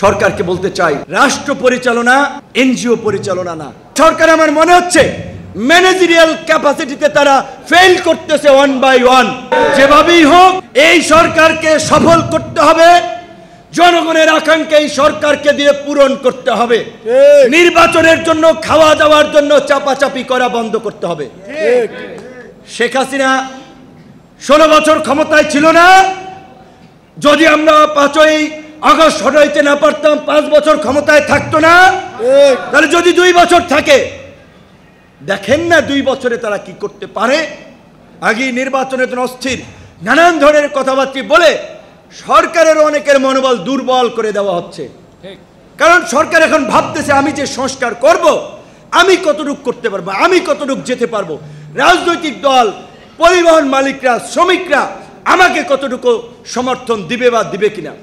সরকারকে বলতে চাই, রাষ্ট্র পরিচালনা এনজিও পরিচালনা না। সরকার আমার মনে হচ্ছে ম্যানেজারিয়াল ক্যাপাসিটিতে তারা ফেল করতেছে ওয়ান বাই ওয়ান। যেভাবেই হোক এই সরকারকে সফল করতে হবে, জনগণের আকাঙ্ক্ষা এই সরকারকে দিয়ে পূরণ করতে হবে। নির্বাচনের জন্য খাওয়া দাওয়ার জন্য চাপাচাপি করা বন্ধ করতে হবে। শেখ হাসিনা 16 বছর ক্ষমতায় ছিল না। যদি আমরা 5ই আগস্ট হটাইতে না পারতাম, 5 বছর ক্ষমতায় থাকতো না। তাহলে যদি 2 বছর থাকে, দেখেন না 2 বছরে তারা কি করতে পারে। আগে নির্বাচনের জন্য অস্থির, নানান ধরনের কথাবার্তা বলে সরকারের অনেকের মনোবল দুর্বল করে দেওয়া হচ্ছে। কারণ সরকার এখন ভাবতেছে আমি যে সংস্কার করব, আমি কতটুকু করতে পারবো, আমি কতটুকু যেতে পারবো, রাজনৈতিক দল, পরিবহন মালিকরা, শ্রমিকরা আমাকে কতটুকু সমর্থন দিবে বা দিবে কিনা।